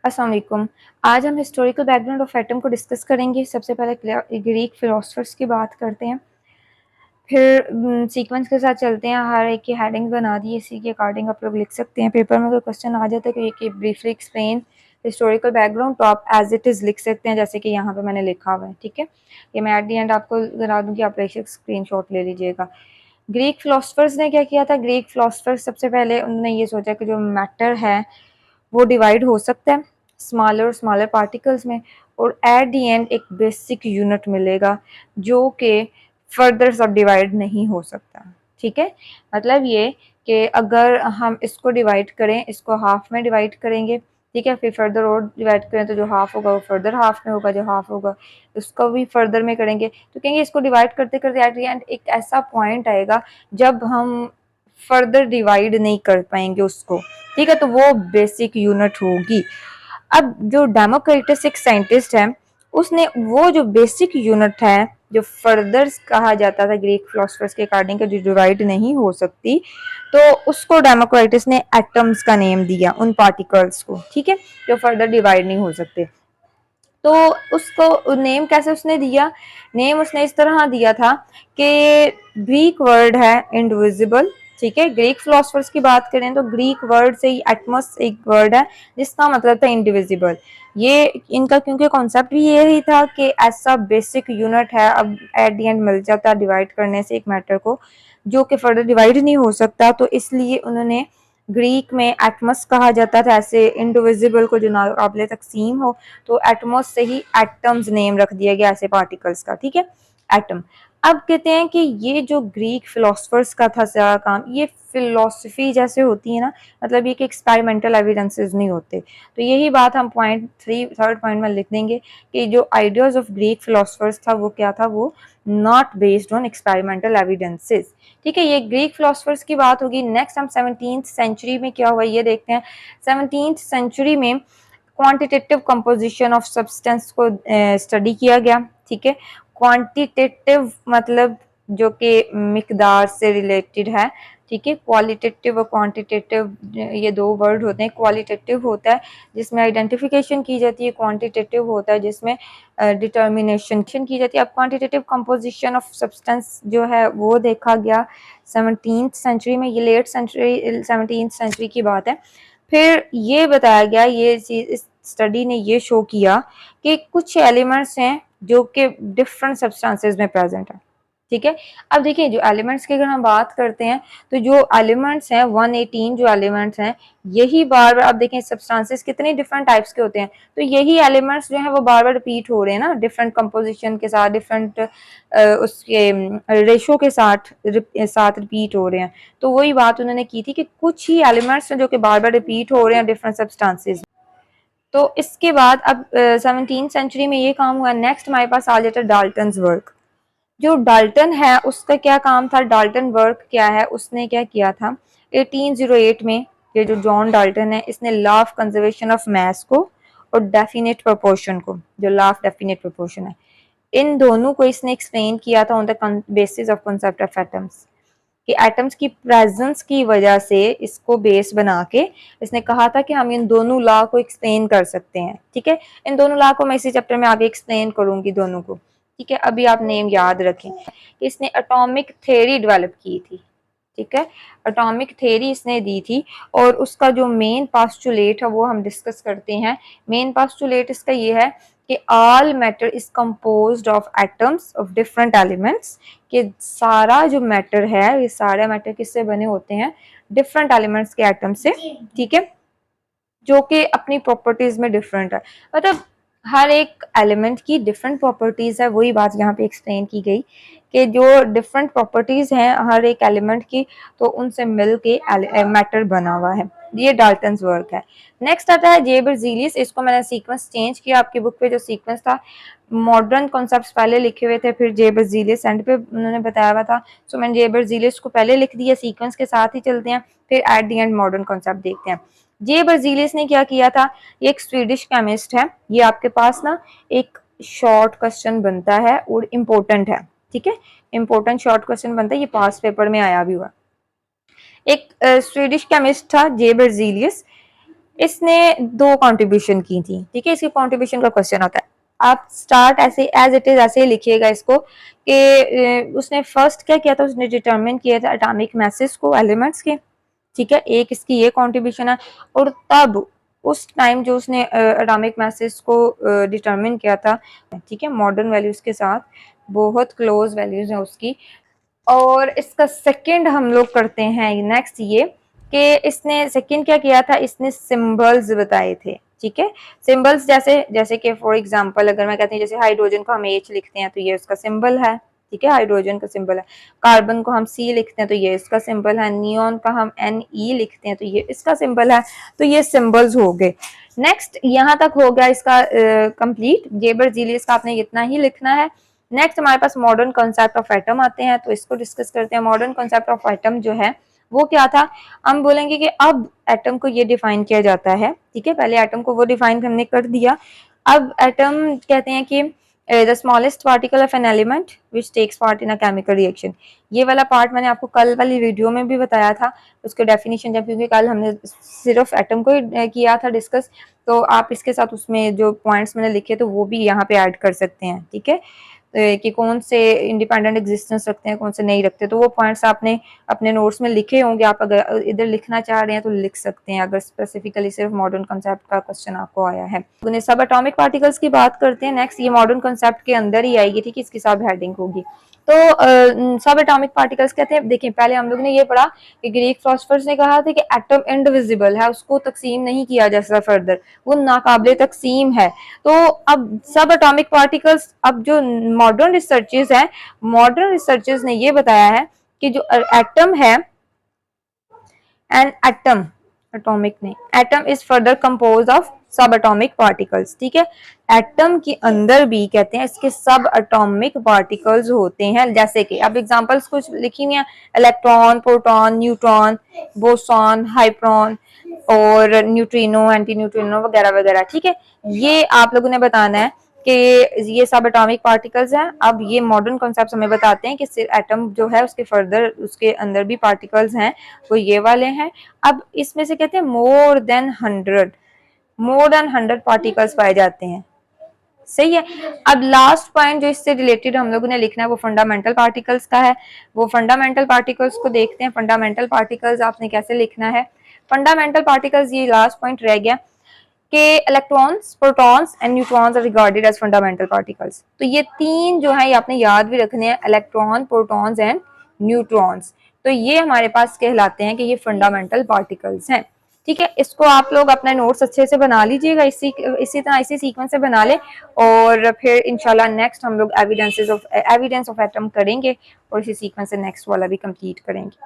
अस्सलाम वालेकुम। आज हम हिस्टोरिकल बैकग्राउंड ऑफ एटम को डिस्कस करेंगे। सबसे पहले ग्रीक फिलोसफर्स की बात करते हैं, फिर सीक्वेंस के साथ चलते हैं। हर एक की हेडिंग बना दी, इसी के अकॉर्डिंग आप लोग लिख सकते हैं। पेपर में कोई क्वेश्चन आ जाता है कि ब्रीफली एक्सप्लेन हिस्टोरिकल बैकग्राउंड, तो आप एज इट इज़ लिख सकते हैं, जैसे कि यहाँ पे मैंने लिखा हुआ है। ठीक है, ये मैं एट दी एंड आपको बता दूँ कि आप एक स्क्रीनशॉट ले लीजिएगा। ग्रीक फिलोसफर्स ने क्या किया था? ग्रीक फिलोसफर्स सबसे पहले उन्होंने ये सोचा कि जो मैटर है वो डिवाइड हो सकता है स्मॉलर स्मॉलर पार्टिकल्स में, और एट दी एंड एक बेसिक यूनिट मिलेगा जो कि फर्दर सब डिवाइड नहीं हो सकता। ठीक है, मतलब ये कि अगर हम इसको डिवाइड करें, इसको हाफ में डिवाइड करेंगे, ठीक है, फिर फर्दर और डिवाइड करें तो जो हाफ होगा वो फर्दर हाफ में होगा, जो हाफ होगा उसको भी फर्दर में करेंगे, तो कहेंगे इसको डिवाइड करते करते एट दी एंड एक ऐसा पॉइंट आएगा जब हम फर्दर डिवाइड नहीं कर पाएंगे उसको। ठीक है, तो वो बेसिक यूनिट होगी। अब जो डेमोक्रिटस एक साइंटिस्ट है, उसने वो जो बेसिक यूनिट है जो फर्दर कहा जाता था ग्रीक फिलोसफर्स के अकॉर्डिंग जो डिवाइड नहीं हो सकती, तो उसको डेमोक्रिटस ने एटम्स का नेम दिया उन पार्टिकल्स को। ठीक है, जो फर्दर डिवाइड नहीं हो सकते। तो उसको नेम कैसे उसने दिया? नेम उसने इस तरह दिया था कि ग्रीक वर्ड है इंडिविजिबल। ठीक है, ग्रीक फिलोसफर्स की बात करें तो ग्रीक वर्ड से ही एटमस एक वर्ड है जिसका मतलब था इंडिविजिबल। ये इनका क्योंकि कॉन्सेप्ट भी यही था कि ऐसा बेसिक यूनिट है, अब एट दी एंड मिल जाता डिवाइड करने से एक मैटर को, जो कि फर्दर डिवाइड नहीं हो सकता, तो इसलिए उन्होंने ग्रीक में एटमस कहा जाता था ऐसे इंडिविजिबल को जो नाकाबिले तकसीम हो, तो एटमॉस से ही एटम्स नेम रख दिया गया ऐसे पार्टिकल्स का। ठीक है, एटम। अब कहते हैं कि ये जो ग्रीक फिलोसफर्स का था सारा काम, ये फिलोसफी जैसे होती है ना, मतलब ये कि एक्सपेरिमेंटल एविडेंसेस नहीं होते। तो यही बात हम थर्ड पॉइंट में लिख देंगे कि जो आइडियाज ऑफ ग्रीक फिलोसफर्स था वो क्या था, वो not based on experimental evidences. ठीक है, ये ग्रीक फिलोसफर्स की बात होगी। नेक्स्ट हम 17th सेंचुरी में क्या हुआ ये देखते हैं। 17th सेंचुरी में क्वांटिटेटिव कंपोजिशन ऑफ सब्सटेंस को स्टडी किया गया। ठीक है, क्वांटिटेटिव मतलब जो कि मिकदार से रिलेटेड है। ठीक है, क्वालिटेटिव और क्वांटिटेटिव ये दो वर्ड होते हैं। क्वालिटेटिव होता है जिसमें आइडेंटिफिकेशन की जाती है, क्वांटिटेटिव होता है जिसमें डिटर्मिनेशन की जाती है। अब क्वांटिटेटिव कंपोजिशन ऑफ सब्सटेंस जो है वो देखा गया 17th सेंचुरी में, ये लेट सेंचुरी 17th सेंचुरी की बात है। फिर ये बताया गया, ये इस स्टडी ने ये शो किया कि कुछ एलिमेंट्स हैं जो कि डिफरेंट सब्सटेंसेस में प्रेजेंट है। ठीक है, अब देखिए जो एलिमेंट्स की अगर हम बात करते हैं तो जो एलिमेंट्स हैं 118 जो एलिमेंट्स हैं, यही बार बार, अब देखें सब्सटेंसेस कितने डिफरेंट टाइप्स के होते हैं, तो यही एलिमेंट्स जो हैं वो बार बार रिपीट हो रहे हैं ना, डिफरेंट कंपोजिशन के साथ, डिफरेंट उसके रेशो के साथ रिपीट हो रहे हैं। तो वही बात उन्होंने की थी कि कुछ ही एलिमेंट्स हैं जो कि बार बार रिपीट हो रहे हैं डिफरेंट सब्सटेंसेस। तो इसके बाद अब 17th सेंचुरी में ये काम हुआ। नेक्स्ट हमारे पास आ जाता है डाल्टन्स वर्क। जो डाल्टन है उसका क्या काम था, डाल्टन वर्क क्या है, उसने क्या किया था 1808 में, ये जो जॉन डाल्टन है इसने law of conservation of mass को और डेफिनेट प्रोपोर्शन को, जो लॉ ऑफ डेफिनेट प्रोपोर्शन है, इन दोनों को इसने एक्सप्लेन किया था on the basis of concept of atoms, कि एटम्स की प्रेजेंस की वजह से इसको बेस बना के इसने कहा था कि हम इन दोनों लॉ को एक्सप्लेन कर सकते हैं। ठीक है, इन दोनों लॉ को मैं इसी चैप्टर में आगे एक्सप्लेन करूंगी दोनों को। ठीक है, अभी आप नेम याद रखें। इसने एटॉमिक थ्योरी डेवलप की थी। ठीक है, एटॉमिक थ्योरी इसने दी थी, और उसका जो मेन पास्टुलेट है वो हम डिस्कस करते हैं। मेन पास्टुलेट इसका ये है कि all matter is composed of atoms of different elements, कि सारा जो मैटर है, ये सारे मैटर किससे बने होते हैं, डिफरेंट एलिमेंट्स के एटम से। ठीक है, जो कि अपनी प्रॉपर्टीज में डिफरेंट है, मतलब हर एक एलिमेंट की डिफरेंट प्रॉपर्टीज है। वही बात यहाँ पे एक्सप्लेन की गई कि जो डिफरेंट प्रॉपर्टीज हैं हर एक एलिमेंट की, तो उनसे मिल के मैटर बना हुआ है। ये डाल्टन्स वर्क है। नेक्स्ट आता है जे बर्ज़िलियस। इसको मैंने सीक्वेंस चेंज किया, आपकी बुक पे जो सीक्वेंस था मॉडर्न कॉन्सेप्ट्स पहले लिखे हुए थे, फिर जे बर्ज़िलियस एंड पे उन्होंने बताया हुआ था, सो मैंने जे बर्ज़िलियस को पहले लिख दिया, सीक्वेंस के साथ ही चलते हैं, फिर at the and modern concept देखते हैं। जे बर्ज़िलियस ने क्या किया था, ये एक स्वीडिश केमिस्ट है। ये आपके पास ना एक शॉर्ट क्वेश्चन बनता है और इम्पोर्टेंट है। ठीक है, इम्पोर्टेंट शॉर्ट क्वेश्चन बनता है, ये पास पेपर में आया भी हुआ। एक स्वीडिश केमिस्ट था जे बर्ज़िलियस। इसने 2 कंट्रीब्यूशन की थी, ठीक है। इसकी कंट्रीब्यूशन का क्वेश्चन होता है, आप स्टार्ट ऐसे एज इट इज ऐसे ही लिखिएगा इसको कि उसने फर्स्ट क्या किया था, उसने डिटरमिन किया था एटॉमिक मैसेज को एलिमेंट्स के, ठीक है। एक इसकी ये कंट्रीब्यूशन है, और तब उस टाइम जो उसने एटॉमिक मैसेज को डिटरमिन किया था, ठीक है, मॉडर्न वैल्यूज के साथ बहुत क्लोज वैल्यूज है उसकी। और इसका सेकंड हम लोग करते हैं नेक्स्ट ये कि इसने सेकंड क्या किया था, इसने सिंबल्स बताए थे, ठीक है। सिंबल्स जैसे जैसे कि फॉर एग्जांपल अगर मैं कहती हूँ जैसे हाइड्रोजन को हम H लिखते हैं तो ये उसका सिंबल है, ठीक है, हाइड्रोजन का सिंबल है। कार्बन को हम C लिखते हैं तो ये इसका सिंबल है। नियॉन का हम Ne लिखते हैं तो ये इसका सिंबल है। तो ये सिंबल्स हो गए। नेक्स्ट यहाँ तक हो गया इसका कंप्लीट। जेबर जीलियस का आपने इतना ही लिखना है। नेक्स्ट हमारे पास मॉडर्न कॉन्सेप्ट ऑफ एटम आते हैं, तो इसको डिस्कस करते हैं। मॉडर्न कॉन्सेप्ट ऑफ एटम जो है वो क्या था, हम बोलेंगे कि अब एटम को ये डिफाइन किया जाता है, ठीक है। पहले एटम को वो डिफाइन हमने कर दिया। अब एटम कहते हैं कि the smallest particle of an element which takes part in a chemical reaction. ये वाला पार्ट मैंने आपको कल वाली वीडियो में भी बताया था, उसके डेफिनेशन जब, क्योंकि कल हमने सिर्फ एटम को ही किया था डिस्कस, तो आप इसके साथ उसमें जो पॉइंट्स मैंने लिखे तो वो भी यहाँ पे ऐड कर सकते हैं, ठीक है। कि कौन से इंडिपेंडेंट एग्जिस्टेंस रखते हैं, कौन से नहीं रखते, तो वो पॉइंट्स आपने अपने नोट्स में लिखे होंगे। आप अगर इधर लिखना चाह रहे हैं तो लिख सकते हैं, अगर स्पेसिफिकली सिर्फ मॉडर्न कॉन्सेप्ट का क्वेश्चन आपको आया है। सब एटॉमिक पार्टिकल्स की बात करते हैं नेक्स्ट। ये मॉडर्न कॉन्सेप्ट के अंदर ही आएगी, ठीक है, इसकी सब हेडिंग होगी। तो सब एटॉमिक पार्टिकल्स कहते हैं, देखिए पहले हम लोग ने ये पढ़ा कि ग्रीक फिलोसोफर्स ने कहा था कि एटम इनडिविजिबल है, उसको तकसीम नहीं किया जा सकता फर्दर, वो नाकाबिले तकसीम है। तो अब सब एटॉमिक पार्टिकल्स, अब जो मॉडर्न रिसर्चेस हैं, मॉडर्न रिसर्चेस ने ये बताया है कि जो एटम है, एन एटम, एटॉमिक नहीं, atom is further compose of सब एटॉमिक पार्टिकल्स, ठीक है। एटम के अंदर भी कहते हैं इसके सब एटॉमिक पार्टिकल्स होते हैं, जैसे कि अब एग्जांपल्स कुछ लिखी हुई हैं, इलेक्ट्रॉन, प्रोटॉन, न्यूट्रॉन, बोसॉन, हाइड्रोन और न्यूट्रिनो, एंटी न्यूट्रिनो वगैरह वगैरह, ठीक है। ये आप लोगों ने बताना है कि ये सब एटॉमिक पार्टिकल्स हैं। अब ये मॉडर्न कॉन्सेप्ट हमें बताते हैं कि एटम जो है उसके फर्दर उसके अंदर भी पार्टिकल्स हैं, वो ये वाले हैं। अब इसमें से कहते हैं मोर देन 100 पार्टिकल्स पाए जाते हैं, सही है। अब लास्ट पॉइंट जो इससे रिलेटेड हम लोगों ने लिखना है वो फंडामेंटल पार्टिकल्स का है। वो फंडामेंटल पार्टिकल्स को देखते हैं। फंडामेंटल पार्टिकल्स आपने कैसे लिखना है। फंडामेंटल पार्टिकल्स, ये लास्ट पॉइंट रह गया कि electrons, protons and neutrons are regarded as fundamental particles. तो ये तीन जो है ये आपने याद भी रखने हैं, इलेक्ट्रॉन, प्रोटॉन्स एंड न्यूट्रॉन्स। तो ये हमारे पास कहलाते हैं कि ये फंडामेंटल पार्टिकल्स हैं, ठीक है। इसको आप लोग अपने नोट्स अच्छे से बना लीजिएगा, इसी तरह इसी सीक्वेंस से बना ले, और फिर इंशाल्लाह नेक्स्ट हम लोग एविडेंस ऑफ एटम करेंगे और इसी सीक्वेंस से नेक्स्ट वाला भी कंप्लीट करेंगे।